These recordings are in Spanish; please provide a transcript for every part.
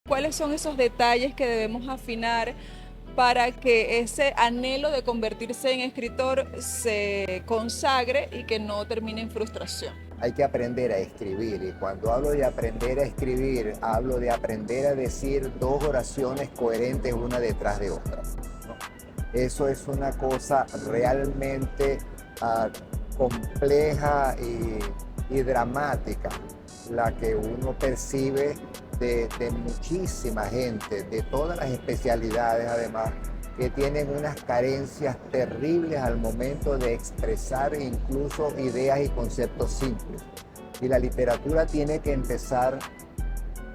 ¿Cuáles son esos detalles que debemos afinar para que ese anhelo de convertirse en escritor se consagre y que no termine en frustración? Hay que aprender a escribir, y cuando hablo de aprender a escribir, hablo de aprender a decir dos oraciones coherentes una detrás de otra, ¿no? Eso es una cosa realmente compleja y dramática, la que uno percibe de muchísima gente, de todas las especialidades además, que tienen unas carencias terribles al momento de expresar incluso ideas y conceptos simples. Y la literatura tiene que empezar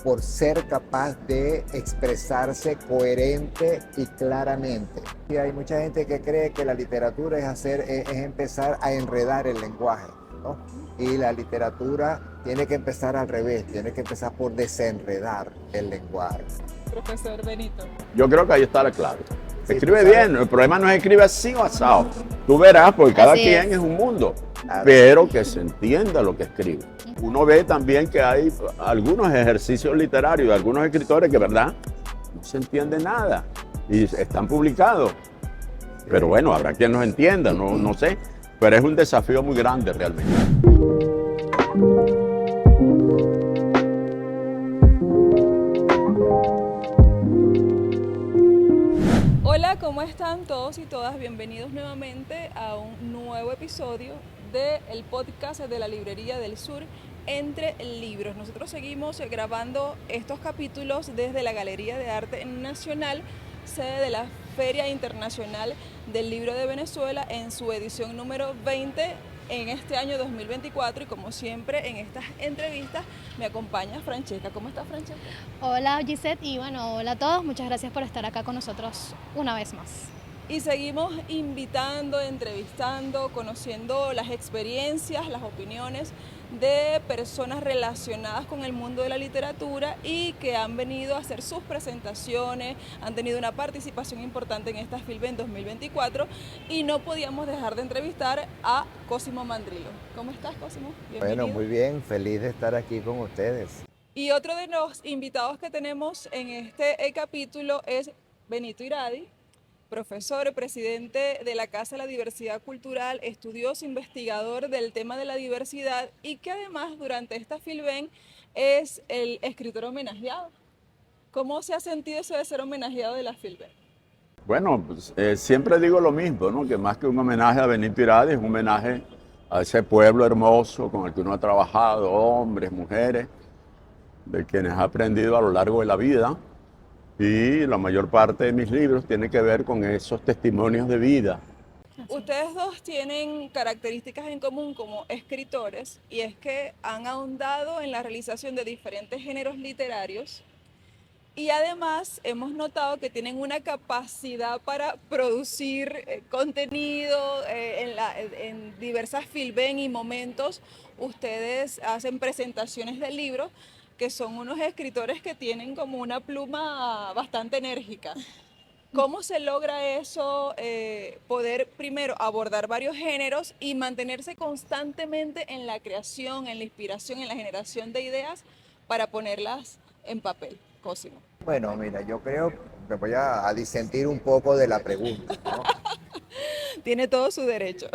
por ser capaz de expresarse coherente y claramente. Y hay mucha gente que cree que la literatura es empezar a enredar el lenguaje, ¿no? Y la literatura tiene que empezar al revés, tiene que empezar por desenredar el lenguaje. Profesor Benito. Yo creo que ahí está la clave. Sí, Escribe bien, el problema no es escribe así o asado. Tú verás, porque cada Así quien es. es un mundo, Claro. pero que se entienda lo que escribe. Uno ve también que hay algunos ejercicios literarios de algunos escritores que, ¿verdad?, no se entiende nada y están publicados. Pero bueno, habrá quien los entienda, no sé, pero es un desafío muy grande realmente. Hola, ¿cómo están todos y todas? Bienvenidos nuevamente a un nuevo episodio del podcast de la Librería del Sur Entre Libros. Nosotros seguimos grabando estos capítulos desde la Galería de Arte Nacional, sede de la Feria Internacional del Libro de Venezuela, en su edición número 20 en este año 2024, y como siempre en estas entrevistas me acompaña Francesca. ¿Cómo estás, Francesca? Hola Gisette y bueno, hola a todos, muchas gracias por estar acá con nosotros una vez más. Y seguimos invitando, entrevistando, conociendo las experiencias, las opiniones de personas relacionadas con el mundo de la literatura y que han venido a hacer sus presentaciones, han tenido una participación importante en esta FILBEN 2024, y no podíamos dejar de entrevistar a Cosimo Mandrillo. ¿Cómo estás, Cosimo? Bienvenido. Bueno, muy bien, feliz de estar aquí con ustedes. Y otro de los invitados que tenemos en este capítulo es Benito Iradi, profesor, presidente de la Casa de la Diversidad Cultural, estudioso, investigador del tema de la diversidad, y que además durante esta FILBEN es el escritor homenajeado. ¿Cómo se ha sentido eso de ser homenajeado de la FILBEN? Bueno, pues, siempre digo lo mismo, ¿no? Que más que un homenaje a Benito Iradi, es un homenaje a ese pueblo hermoso con el que uno ha trabajado, hombres, mujeres, de quienes ha aprendido a lo largo de la vida. Y la mayor parte de mis libros tiene que ver con esos testimonios de vida. Ustedes dos tienen características en común como escritores, y es que han ahondado en la realización de diferentes géneros literarios, y además hemos notado que tienen una capacidad para producir contenido en diversas FILBEN y momentos. Ustedes hacen presentaciones de libros, que son unos escritores que tienen como una pluma bastante enérgica. ¿Cómo se logra eso, poder primero abordar varios géneros y mantenerse constantemente en la creación, en la inspiración, en la generación de ideas para ponerlas en papel, Cosimo? Bueno, mira, yo creo que voy a disentir un poco de la pregunta, ¿no? Tiene todo su derecho.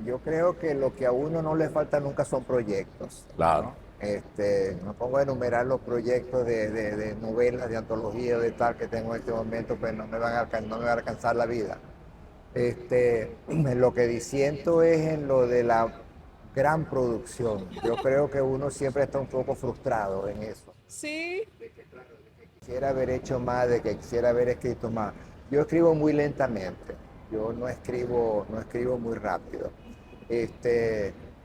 Yo creo que lo que a uno no le falta nunca son proyectos, Claro. ¿no? Me pongo a enumerar los proyectos de novelas, de antología, de tal que tengo en este momento, pues no me van a alcanzar la vida. Lo que disiento es en lo de la gran producción. Yo creo que uno siempre está un poco frustrado en eso. Sí, Quisiera haber hecho más, de que quisiera haber escrito más. Yo escribo muy lentamente, yo no escribo muy rápido.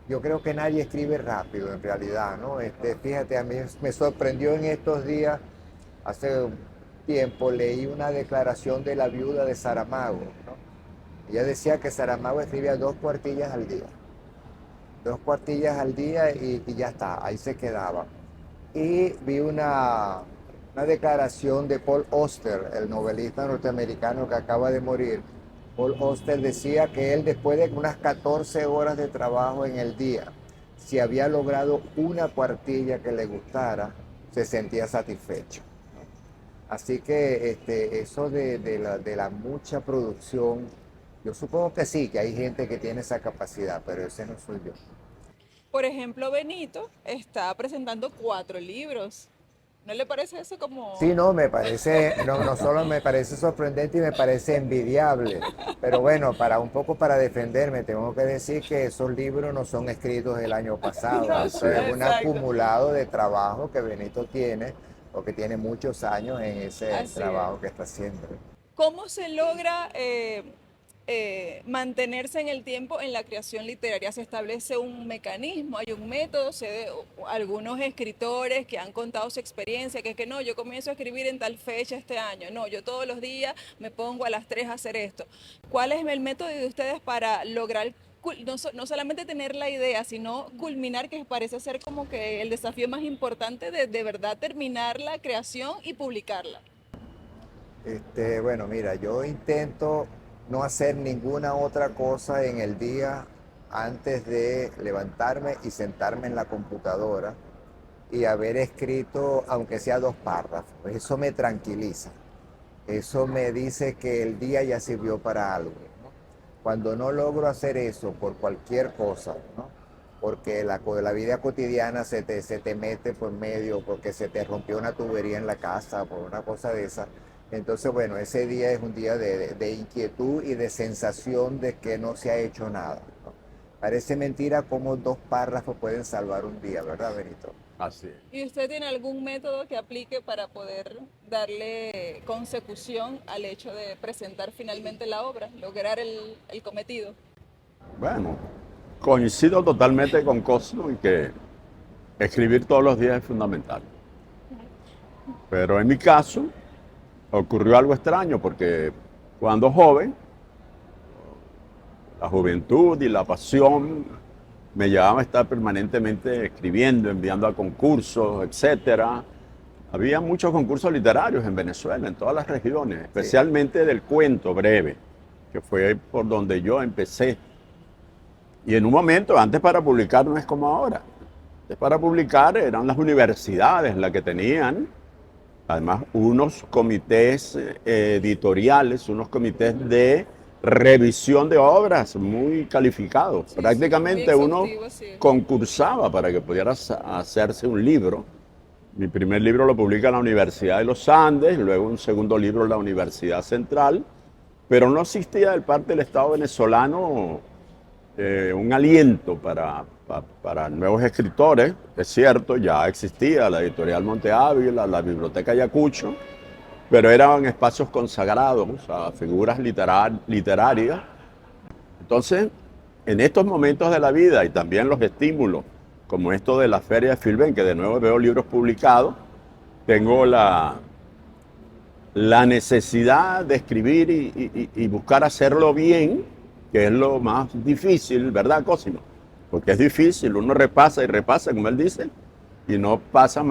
Yo creo que nadie escribe rápido en realidad, ¿no? Fíjate, a mí me sorprendió en estos días, hace un tiempo leí una declaración de la viuda de Saramago, ¿no? Ella decía que Saramago escribía 2 cuartillas al día. 2 cuartillas al día y ya está, ahí se quedaba. Y vi una declaración de Paul Auster, el novelista norteamericano que acaba de morir. Paul Auster decía que él, después de unas 14 horas de trabajo en el día, si había logrado una cuartilla que le gustara, se sentía satisfecho. Así que eso de la mucha producción, yo supongo que sí, que hay gente que tiene esa capacidad, pero ese no soy yo. Por ejemplo, Benito está presentando 4 libros. ¿No le parece eso como... Sí, no, me parece, no solo me parece sorprendente y me parece envidiable, pero bueno, un poco para defenderme, tengo que decir que esos libros no son escritos el año pasado, No, eso es un exacto. acumulado de trabajo que Benito tiene, porque tiene muchos años en ese Así trabajo es. que está haciendo. ¿Cómo se logra mantenerse en el tiempo en la creación literaria? ¿Se establece un mecanismo, hay un método? Algunos escritores que han contado su experiencia, que es que no, yo comienzo a escribir en tal fecha este año, no, yo todos los días me pongo a las 3 a hacer esto. ¿Cuál es el método de ustedes para lograr no solamente tener la idea, sino culminar, que parece ser como que el desafío más importante de verdad terminar la creación y publicarla? Bueno, mira, yo intento no hacer ninguna otra cosa en el día antes de levantarme y sentarme en la computadora y haber escrito, aunque sea 2 párrafos. Eso me tranquiliza. Eso me dice que el día ya sirvió para algo, ¿no? Cuando no logro hacer eso por cualquier cosa, ¿no? Porque la vida cotidiana se te mete por medio, porque se te rompió una tubería en la casa, por una cosa de esa. Entonces, bueno, ese día es un día de inquietud y de sensación de que no se ha hecho nada, ¿no? Parece mentira cómo 2 párrafos pueden salvar un día, ¿verdad, Benito? Así es. ¿Y usted tiene algún método que aplique para poder darle consecución al hecho de presentar finalmente la obra, lograr el cometido? Bueno, coincido totalmente con Cosmo en que escribir todos los días es fundamental. Pero en mi caso ocurrió algo extraño porque cuando joven, la juventud y la pasión me llevaban a estar permanentemente escribiendo, enviando a concursos, etcétera. Había muchos concursos literarios en Venezuela, en todas las regiones, especialmente del cuento breve, que fue por donde yo empecé. Y en un momento, antes para publicar no es como ahora. Antes para publicar eran las universidades las que tenían, además, unos comités editoriales, unos comités de revisión de obras muy calificados. Sí, Prácticamente sí, muy uno exhaustivo, sí. concursaba para que pudiera hacerse un libro. Mi primer libro lo publica en la Universidad de los Andes, luego un segundo libro en la Universidad Central, pero no existía de parte del Estado venezolano un aliento para nuevos escritores. Es cierto, ya existía la editorial Monte Ávila, la Biblioteca Ayacucho, pero eran espacios consagrados a figuras literarias. Entonces, en estos momentos de la vida y también los estímulos, como esto de la Feria de Filben, que de nuevo veo libros publicados, tengo la necesidad de escribir y buscar hacerlo bien, que es lo más difícil, ¿verdad, Cosimo? Porque es difícil, uno repasa y repasa, como él dice, y no pasa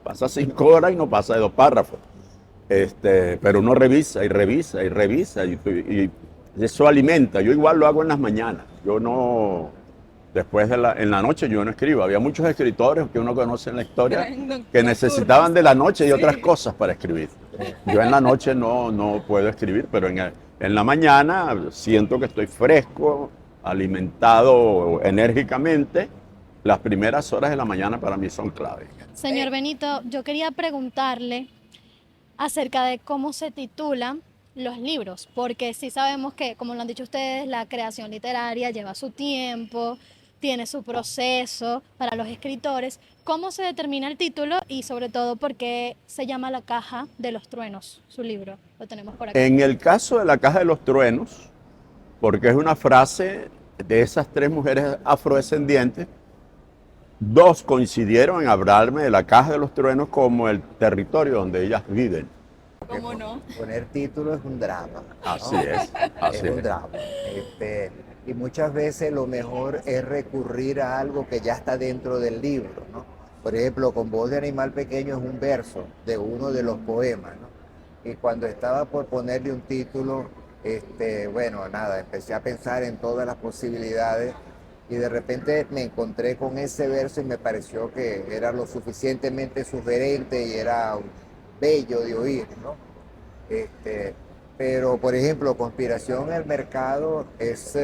pasa 5 horas y no pasa de 2 párrafos. Pero uno revisa y revisa y revisa y eso alimenta. Yo igual lo hago en las mañanas. Yo no, en la noche yo no escribo. Había muchos escritores que uno conoce en la historia que necesitaban de la noche y otras cosas para escribir. Yo en la noche no puedo escribir, pero en la mañana siento que estoy fresco, alimentado enérgicamente. Las primeras horas de la mañana para mí son clave. Señor Benito, yo quería preguntarle acerca de cómo se titulan los libros, porque sí sabemos que, como lo han dicho ustedes, la creación literaria lleva su tiempo, tiene su proceso para los escritores. ¿Cómo se determina el título y sobre todo por qué se llama La Caja de los Truenos, su libro? Lo tenemos por acá. En el caso de La Caja de los Truenos, porque es una frase de esas 3 mujeres afrodescendientes, 2 coincidieron en hablarme de la Caja de los Truenos como el territorio donde ellas viven. ¿Cómo no? Poner título es un drama, ¿no? Así es, así Es es. un drama. Y muchas veces lo mejor es recurrir a algo que ya está dentro del libro, ¿no? Por ejemplo, Con voz de animal pequeño es un verso de uno de los poemas, ¿no? Y cuando estaba por ponerle un título, bueno, nada, empecé a pensar en todas las posibilidades y de repente me encontré con ese verso y me pareció que era lo suficientemente sugerente y era bello de oír, ¿no? Este, pero, por ejemplo, conspiración en el mercado es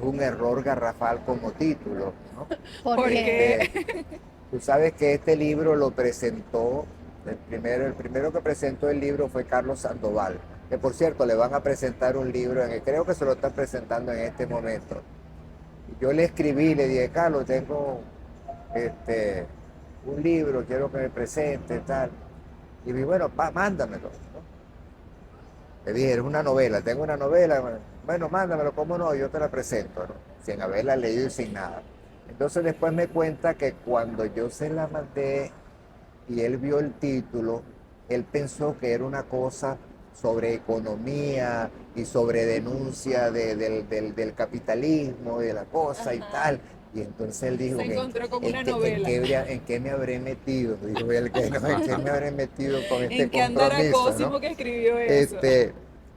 un error garrafal como título, ¿no? Porque Porque Tú sabes que este libro lo presentó, el primero que presentó el libro fue Carlos Sandoval, que por cierto le van a presentar un libro, creo que se lo están presentando en este momento. Yo le escribí, le dije, Carlos, tengo un libro, quiero que me presente, tal. Y me dijo, bueno, mándamelo, ¿no? Le dije, es una novela, tengo una novela, bueno, mándamelo, ¿cómo no? Yo te la presento, ¿no? Sin haberla leído y sin nada. Entonces después me cuenta que cuando yo se la mandé y él vio el título, él pensó que era una cosa sobre economía y sobre denuncia del capitalismo, de la cosa y ajá, tal. Y entonces él dijo, se encontró con una ¿En novela. en qué me habré metido? Dijo él, que no, ¿en qué me habré metido con este ¿En qué andará compromiso, no? Cosimo que escribió eso? Este,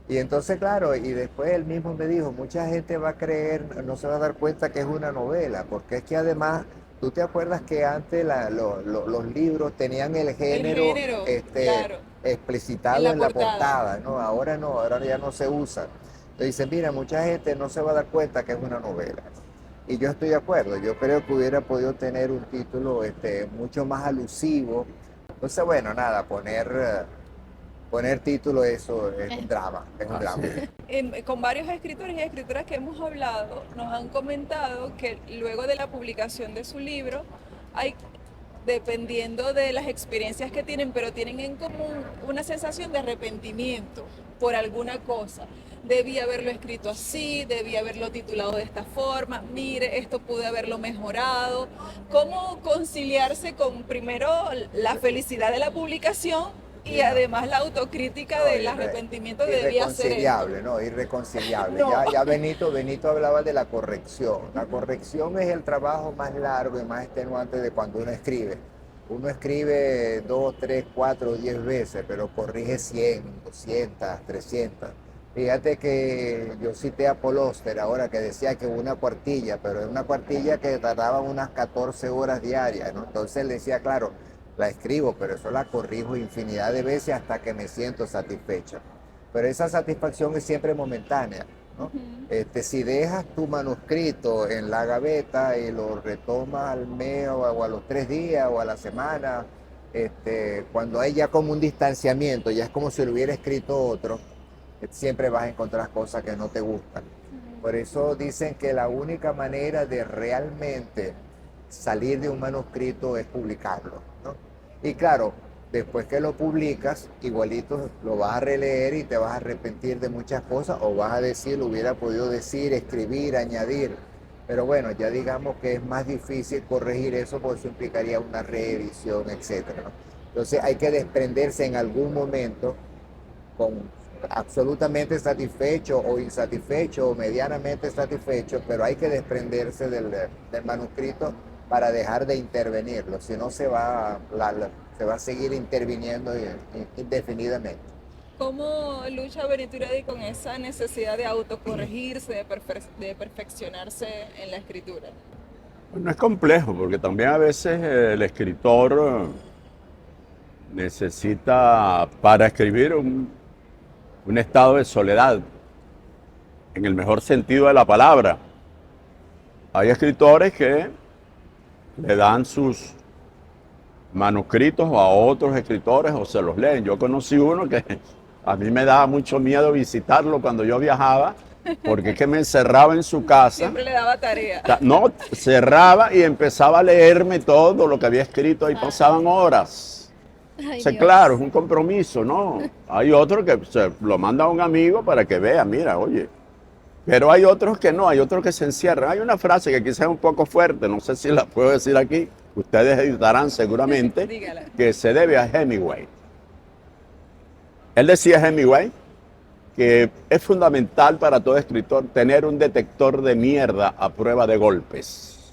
y entonces, claro, y después él mismo me dijo, mucha gente va a creer, no se va a dar cuenta que es una novela, porque es que además, tú te acuerdas que antes los libros tenían el El género género, claro, en explicitado la en la portada. portada, ¿no? Ahora no, ahora ya no se usa. Entonces dicen, mira, mucha gente no se va a dar cuenta que es una novela. Y yo estoy de acuerdo, yo creo que hubiera podido tener un título mucho más alusivo. Entonces, bueno, nada, poner título, eso es un drama, es un drama. Con varios escritores y escritoras que hemos hablado, nos han comentado que luego de la publicación de su libro, hay, dependiendo de las experiencias que tienen, pero tienen en común una sensación de arrepentimiento por alguna cosa. Debí haberlo escrito así, debí haberlo titulado de esta forma, mire, esto pude haberlo mejorado. ¿Cómo conciliarse con primero la felicidad de la publicación y además la autocrítica No, del arrepentimiento de debía hacer esto? irreconciliable, ¿no? Irreconciliable. No. Ya Benito hablaba de la corrección. La corrección es el trabajo más largo y más extenuante de cuando uno escribe. Uno escribe 2, 3, 4, 10 veces, pero corrige 100, 200, 300. Fíjate que yo cité a Paul Auster ahora que decía que una cuartilla, pero es una cuartilla que tardaba unas 14 horas diarias, ¿no? Entonces él decía, claro, la escribo, pero eso la corrijo infinidad de veces hasta que me siento satisfecho. Pero esa satisfacción es siempre momentánea, ¿no? Si dejas tu manuscrito en la gaveta y lo retomas al mes o a los 3 días o a la semana, cuando hay ya como un distanciamiento, ya es como si lo hubiera escrito otro, siempre vas a encontrar cosas que no te gustan. Por eso dicen que la única manera de realmente salir de un manuscrito es publicarlo, ¿no? Y claro, después que lo publicas, igualito lo vas a releer y te vas a arrepentir de muchas cosas o vas a decir, lo hubiera podido decir, escribir, añadir. Pero bueno, ya digamos que es más difícil corregir eso porque eso implicaría una reedición, etcétera, ¿no? Entonces hay que desprenderse en algún momento con absolutamente satisfecho o insatisfecho o medianamente satisfecho, pero hay que desprenderse del manuscrito para dejar de intervenirlo, si no se va a seguir interviniendo indefinidamente. ¿Cómo lucha Benito Iradi con esa necesidad de autocorregirse, de perfeccionarse en la escritura? Bueno, es complejo porque también a veces el escritor necesita para escribir un estado de soledad, en el mejor sentido de la palabra. Hay escritores que le dan sus manuscritos a otros escritores o se los leen. Yo conocí uno que a mí me daba mucho miedo visitarlo cuando yo viajaba, porque es que me encerraba en su casa. Siempre le daba tarea. No, cerraba y empezaba a leerme todo lo que había escrito, ahí pasaban horas. ay, O sea, Dios. claro, es un compromiso, ¿no? Hay otro que se lo manda a un amigo para que vea, mira, oye. Pero hay otros que no, hay otros que se encierran. Hay una frase que quizás es un poco fuerte, no sé si la puedo decir aquí, ustedes editarán seguramente, Dígala. que se debe a Hemingway. Él decía, Hemingway, que es fundamental para todo escritor tener un detector de mierda a prueba de golpes.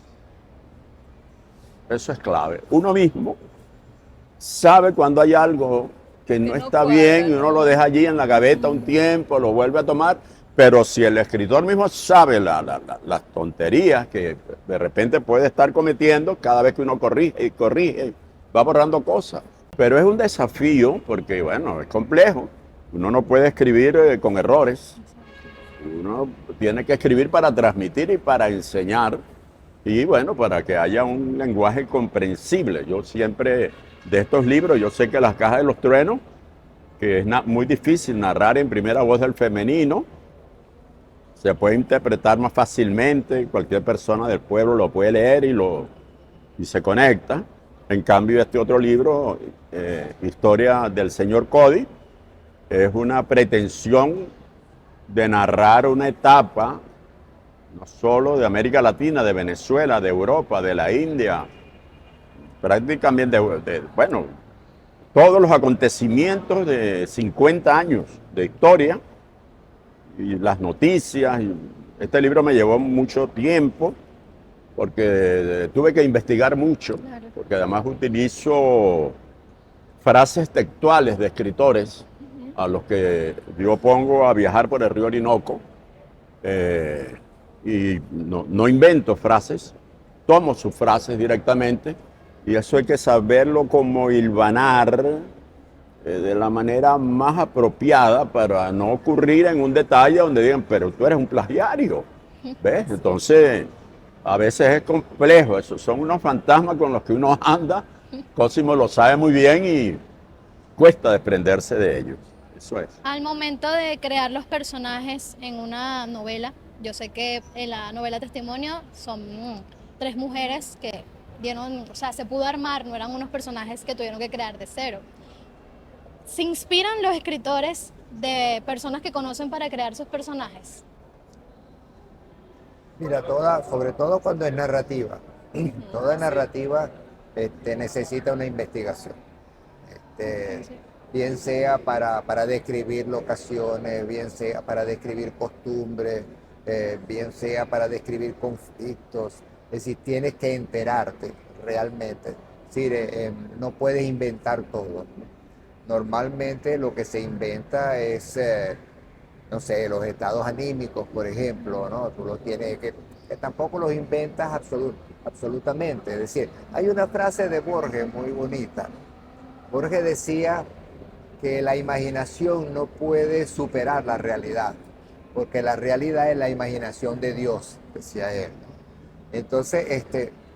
Eso es clave. Uno mismo sabe cuando hay algo que no no está cuadra, bien y ¿no? uno lo deja allí en la gaveta un tiempo, lo vuelve a tomar, Pero si el escritor mismo sabe las tonterías que de repente puede estar cometiendo, cada vez que uno corrige y corrige, va borrando cosas. Pero es un desafío porque, bueno, es complejo. Uno no puede escribir con errores. Uno tiene que escribir para transmitir y para enseñar. Y bueno, para que haya un lenguaje comprensible. Yo siempre, de estos libros, yo sé que Las Cajas de los Truenos, que es muy difícil narrar en primera voz del femenino, se puede interpretar más fácilmente, cualquier persona del pueblo lo puede leer y se conecta. En cambio, este otro libro, Historia del Señor Cody, es una pretensión de narrar una etapa, no solo de América Latina, de Venezuela, de Europa, de la India, prácticamente bueno, todos los acontecimientos de 50 años de historia, y las noticias. Este libro me llevó mucho tiempo porque tuve que investigar mucho, Claro. porque además utilizo frases textuales de escritores a los que yo pongo a viajar por el río Orinoco, y no invento frases, tomo sus frases directamente, y eso hay que saberlo como hilvanar de la manera más apropiada para no ocurrir en un detalle donde digan, pero tú eres un plagiario, ¿ves? Entonces, a veces es complejo, esos son unos fantasmas con los que uno anda, Cosimo lo sabe muy bien y cuesta desprenderse de ellos, eso es. Al momento de crear los personajes en una novela, yo sé que en la novela Testimonio son 3 mujeres que dieron, o sea, se pudo armar, no eran unos personajes que tuvieron que crear de cero. ¿Se inspiran los escritores de personas que conocen para crear sus personajes? Mira, sobre todo cuando es narrativa, toda narrativa necesita una investigación. Este, bien sea para describir locaciones, bien sea para describir costumbres, bien sea para describir conflictos. Es decir, tienes que enterarte realmente. Es decir, no puedes inventar todo, ¿no? Normalmente lo que se inventa es, no sé, los estados anímicos, por ejemplo, ¿no? Tú los tienes que tampoco los inventas absolutamente. Es decir, hay una frase de Borges muy bonita. Borges decía que la imaginación no puede superar la realidad, porque la realidad es la imaginación de Dios, decía él. Entonces,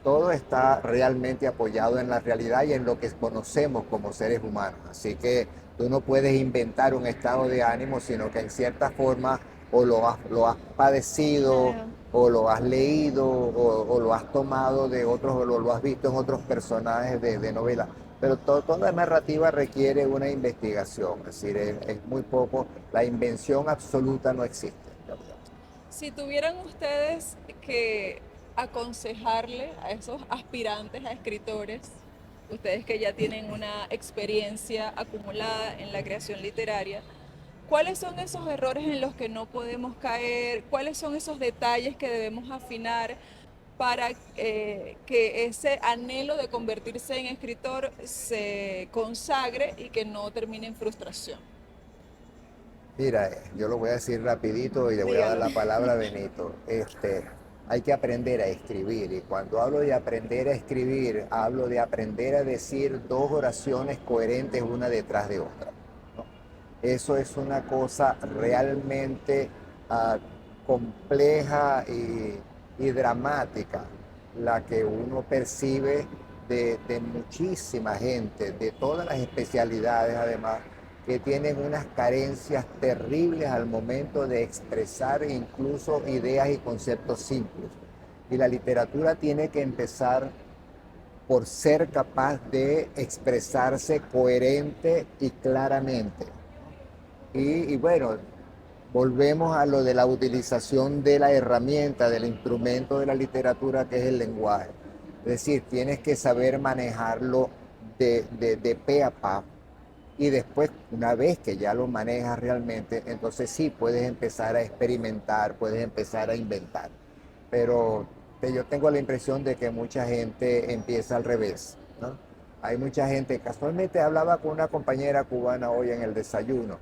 todo está realmente apoyado en la realidad y en lo que conocemos como seres humanos. Así que tú no puedes inventar un estado de ánimo, sino que en cierta forma o lo has padecido, Claro. o lo has leído, o lo has tomado de otros, o lo has visto en otros personajes de novela. Pero toda narrativa requiere una investigación, es decir, es muy poco, la invención absoluta no existe. Si tuvieran ustedes que aconsejarle a esos aspirantes a escritores, ustedes que ya tienen una experiencia acumulada en la creación literaria, ¿cuáles son esos errores en los que no podemos caer? ¿Cuáles son esos detalles que debemos afinar para que ese anhelo de convertirse en escritor se consagre y que no termine en frustración? Mira, yo lo voy a decir rapidito y le voy a dar la palabra a Benito. Hay que aprender a escribir, y cuando hablo de aprender a escribir, hablo de aprender a decir 2 oraciones coherentes una detrás de otra, ¿no? Eso es una cosa realmente compleja y dramática, la que uno percibe de muchísima gente, de todas las especialidades además, que tienen unas carencias terribles al momento de expresar incluso ideas y conceptos simples. Y la literatura tiene que empezar por ser capaz de expresarse coherente y claramente. Y bueno, volvemos a lo de la utilización de la herramienta, del instrumento de la literatura que es el lenguaje. Es decir, tienes que saber manejarlo de pe a pa. Y después, una vez que ya lo manejas realmente, entonces sí puedes empezar a experimentar, puedes empezar a inventar. Pero yo tengo la impresión de que mucha gente empieza al revés, ¿no? Hay mucha gente, casualmente hablaba con una compañera cubana hoy en el desayuno,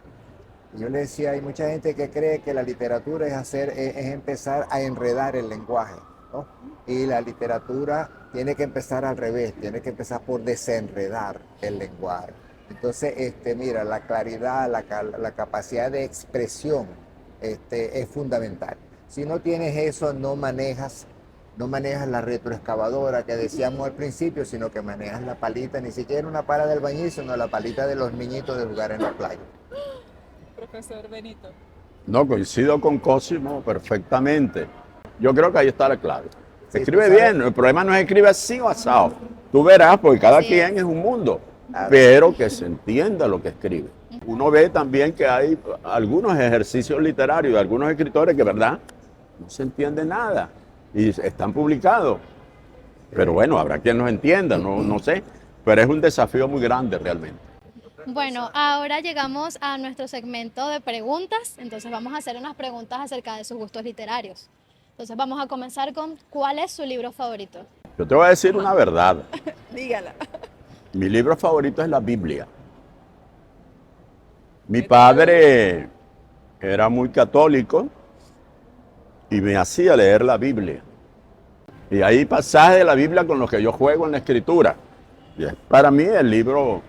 Y yo le decía, hay mucha gente que cree que la literatura es empezar a enredar el lenguaje, ¿no? Y la literatura tiene que empezar al revés, tiene que empezar por desenredar el lenguaje. Entonces, mira, la claridad, la capacidad de expresión, es fundamental. Si no tienes eso, no manejas la retroexcavadora que decíamos al principio, sino que manejas la palita, ni siquiera una pala del bañil, sino la palita de los niñitos de jugar en la playa. Profesor Benito. No, coincido con Cosimo perfectamente. Yo creo que ahí está la clave. Sí, Escribe tú sabes. bien, el problema no es escribe así o asado. Tú verás, porque cada Así quien es. es un mundo, Claro. pero que se entienda lo que escribe. Uno ve también que hay algunos ejercicios literarios de algunos escritores que, ¿verdad? No se entiende nada y están publicados. Pero bueno, habrá quien los entienda, no sé. Pero es un desafío muy grande realmente. Bueno, ahora llegamos a nuestro segmento de preguntas, entonces vamos a hacer unas preguntas acerca de sus gustos literarios. Entonces vamos a comenzar con ¿cuál es su libro favorito? Yo te voy a decir una verdad. Dígala. Mi libro favorito es la Biblia. Mi padre era muy católico y me hacía leer la Biblia. Y hay pasajes de la Biblia con los que yo juego en la escritura. Y es para mí el libro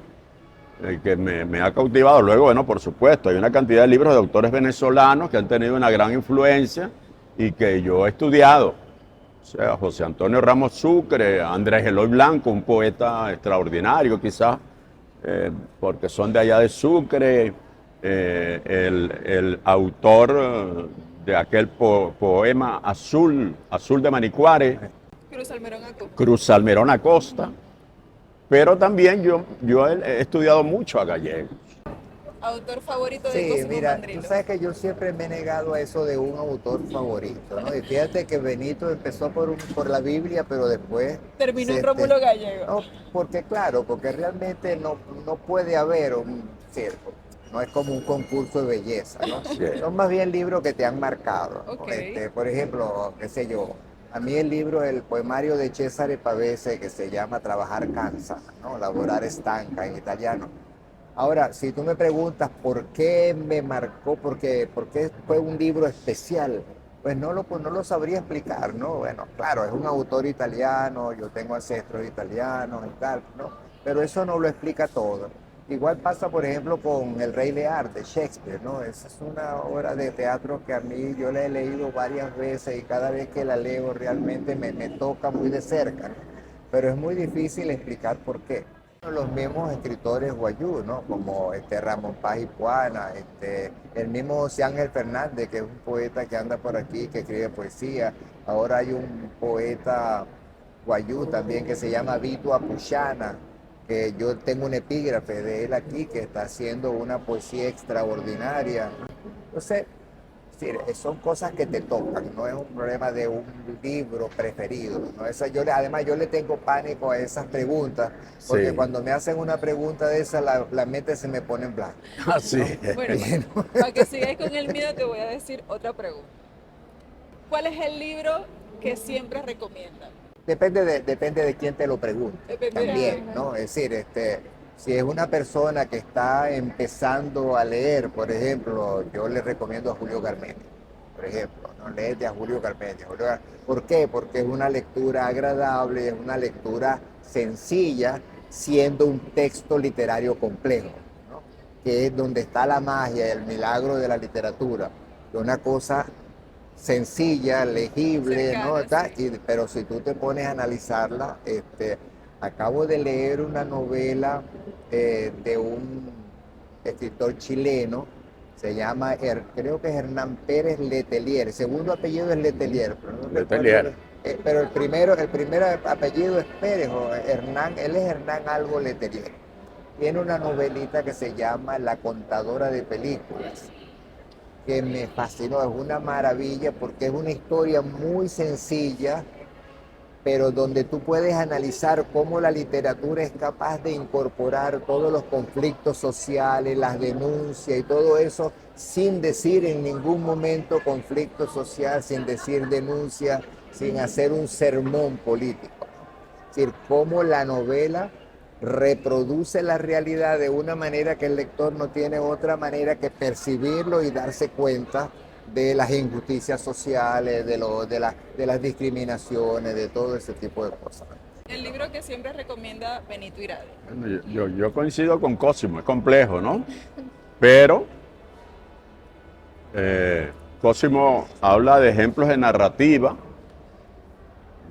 que me ha cautivado. Luego, bueno, por supuesto, hay una cantidad de libros de autores venezolanos que han tenido una gran influencia y que yo he estudiado. O sea, José Antonio Ramos Sucre, Andrés Eloy Blanco, un poeta extraordinario quizás, porque son de allá de Sucre, el autor de aquel poema Azul de Manicuare, Cruz Almerón Acosta. Cruz Salmerón Acosta, pero también yo he estudiado mucho a gallegos. Autor favorito de Sí, Cosimo mira, Mandrilo. tú sabes que yo siempre me he negado a eso de un autor favorito, ¿no? Y fíjate que Benito empezó por la Biblia, pero después... Terminó en se- Rómulo Gallego. No, porque realmente no puede haber circo. No es como un concurso de belleza, ¿no? Sí. Son más bien libros que te han marcado, ¿no? Ok. Por ejemplo, qué sé yo, a mí el poemario de Cesare Pavese que se llama Trabajar cansa, ¿no? Laborar estanca en italiano. Ahora, si tú me preguntas por qué me marcó, por qué fue un libro especial, pues no lo sabría explicar, ¿no? Bueno, claro, es un autor italiano, yo tengo ancestros italianos y tal, ¿no? Pero eso no lo explica todo. Igual pasa, por ejemplo, con El Rey Lear de Shakespeare, ¿no? Esa es una obra de teatro que a mí yo la he leído varias veces y cada vez que la leo realmente me toca muy de cerca, ¿no? Pero es muy difícil explicar por qué. Los mismos escritores guayú, ¿no? Como Ramón Paz y Puana, el mismo José Ángel Fernández, que es un poeta que anda por aquí, que escribe poesía. Ahora hay un poeta guayú también que se llama Vito Apuchana, que yo tengo un epígrafe de él aquí, que está haciendo una poesía extraordinaria. Entonces, es decir, son cosas que te tocan, no es un problema de un libro preferido, ¿no? Además, yo le tengo pánico a esas preguntas, porque Sí. cuando me hacen una pregunta de esa, la mente se me pone en blanco. Así. Bueno, para que sigáis con el miedo, te voy a decir otra pregunta. ¿Cuál es el libro que siempre recomiendan? Depende de quién te lo pregunte, Depende de- también, ¿no? Es decir, si es una persona que está empezando a leer, por ejemplo, yo le recomiendo a Julio Garmendia, por ejemplo, ¿no? Léete a Julio Garmendia. ¿Por qué? Porque es una lectura agradable, es una lectura sencilla, siendo un texto literario complejo, ¿no? Que es donde está la magia, el milagro de la literatura, de una cosa sencilla, legible, ¿no? Cercana, Pero si tú te pones a analizarla, acabo de leer una novela de un escritor chileno, se llama, creo que es Hernán Pérez Letelier, el segundo apellido es Letelier, pero no Letelier. recuerdo, pero el primer apellido es Pérez, o Hernán, él es Hernán algo Letelier. Tiene una novelita que se llama La contadora de películas, que me fascinó, es una maravilla porque es una historia muy sencilla, pero donde tú puedes analizar cómo la literatura es capaz de incorporar todos los conflictos sociales, las denuncias y todo eso, sin decir en ningún momento conflicto social, sin decir denuncia, sin hacer un sermón político. Es decir, cómo la novela reproduce la realidad de una manera que el lector no tiene otra manera que percibirlo y darse cuenta de las injusticias sociales, de las discriminaciones, de todo ese tipo de cosas. El libro que siempre recomienda Benito Irade. Bueno, yo coincido con Cosimo, es complejo, ¿no? Pero Cosimo habla de ejemplos de narrativa.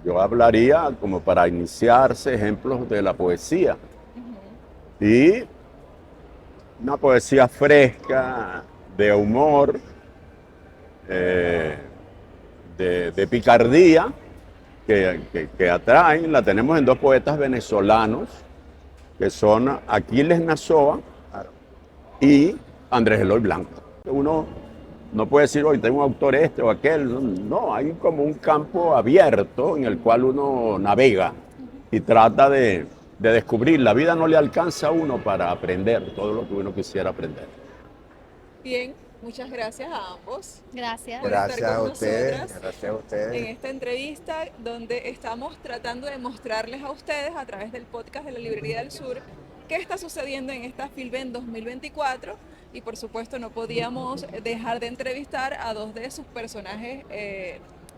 Yo hablaría, como para iniciarse, ejemplos de la poesía. Y una poesía fresca, de humor, de picardía, que atraen. La tenemos en dos poetas venezolanos, que son Aquiles Nazoa y Andrés Eloy Blanco. Uno no puede decir, hoy tengo un autor este o aquel. No, hay como un campo abierto en el cual uno navega y trata de descubrir. La vida no le alcanza a uno para aprender todo lo que uno quisiera aprender. Bien, muchas gracias a ambos. Gracias. Por estar Gracias a con ustedes, nosotras gracias a en ustedes. esta entrevista donde estamos tratando de mostrarles a ustedes a través del podcast de la Librería del Sur qué está sucediendo en esta FILBEN 2024 y por supuesto no podíamos dejar de entrevistar a dos de sus personajes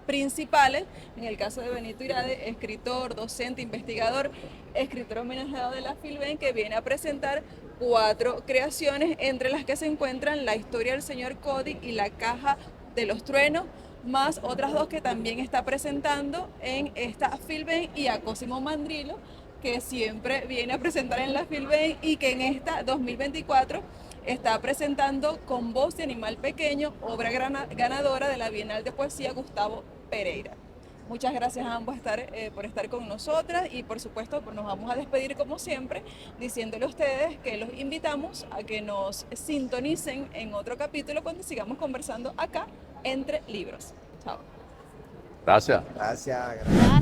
principales, en el caso de Benito Irade, escritor, docente, investigador, escritor homenajeado de la FILBEN, que viene a presentar 4 creaciones, entre las que se encuentran La historia del señor Cody y La caja de los truenos, más otras 2 que también está presentando en esta FILBEN, y a Cosimo Mandrillo, que siempre viene a presentar en la FILBEN y que en esta 2024 está presentando Con voz de animal pequeño, obra ganadora de la Bienal de Poesía Gustavo Pereira. Muchas gracias a ambos por estar con nosotras y por supuesto nos vamos a despedir como siempre diciéndole a ustedes que los invitamos a que nos sintonicen en otro capítulo cuando sigamos conversando acá entre libros. Chao. Gracias. Gracias. Gracias.